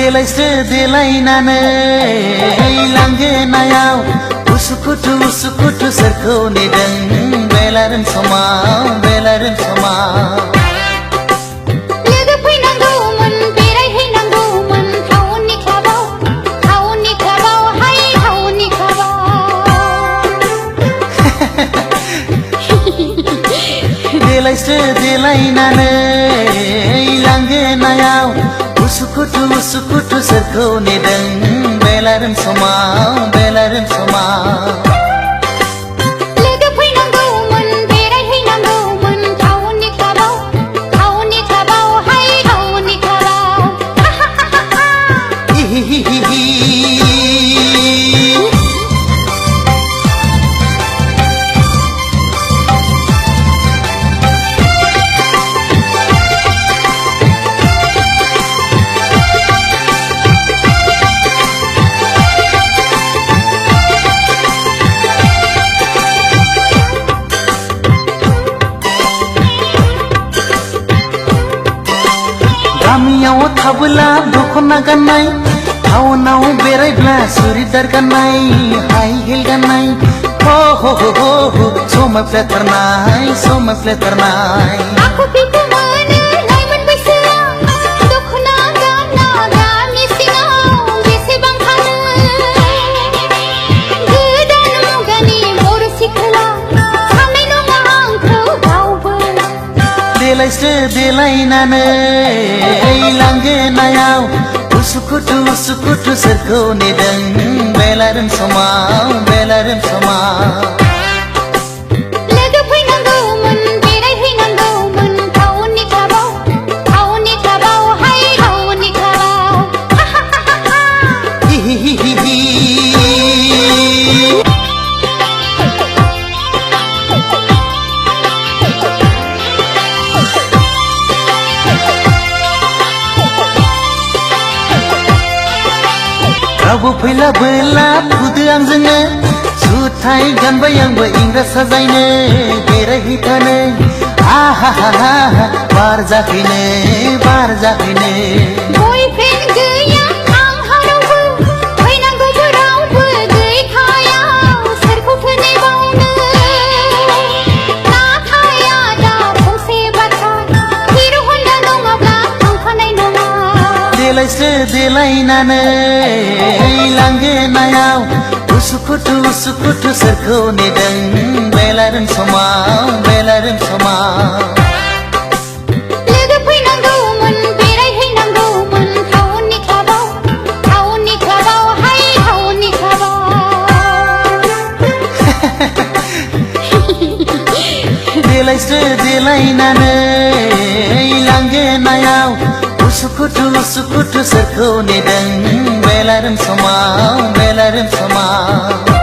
देलायस्रो देलायनानै लांगोनायाव उसुखुथु सोरखौ नेदों बेलारोम समाव बेलारोम समाव लोगो फैनांगौमोन बेरायहैनांगौमोन टाउननि क्लाबाव हाय टाउननि क्लाबाव देलायस्रो देलायनानै लांगोनायाव उसुखुथु सोरखौ नेदों बेलारोम समाव बेलारोम समाव लोगो फैनांगौमोन बेरायहैनांगौमोन टाउननि क्लाबाव हाय टाउननि क्लाबाव गामियाव थाबोला दखना गाननाय टाउनाव बेरायब्ला सुरिदार गाननाय हाइ हिल गाननाय हो हो हो हो समायफ्लेथारनाय आखु फिखु मोनो लाइमोन बैसोआव दखना गानना गामि सिङाव बेसेबां थानो गोदान मुगानि बर' सिख्ला साननाय नङा आंखौ रावबो देलायस्रो देलायनानै लांगोनायाव उसुखुथु सोरखौ नेदों बेलारोम समाव बेलारोम समाव लोगो फैनांगौमोन बेरायहैनांगौमोन टाउननि क्लाबाव हाय टाउननि क्लाबाव रावबो फैलाबोला फुदो आंजोंनो जुथाय गानबाय आंबो इंराज साजायनो बेरायहैथानो आहा हा हा बार जाफैनो बयफ्रेन्ड गैया आंहा रावबो फैनांगौबो रावबो गैखाया सोरखौथो नेबावनो नाथाय आदा फंसे बाथ्रा हिर' हन्डा नङाब्ला थांफानाय नङा देलायस्रो देलायनानै लांगोनायाव उसुखुथु सोरखौ नेदों बेलारोम समाव बेलारोम समाव लोगो फैनांगौमोन बेरायहैनांगौमोन टाउननि क्लाबाव हाय टाउननि क्लाबाव देलायस्रो देलायनानै लांगोनायाव उसुखुथु सोरखौ नेदों बेलारोम समाव बेलारोम समाव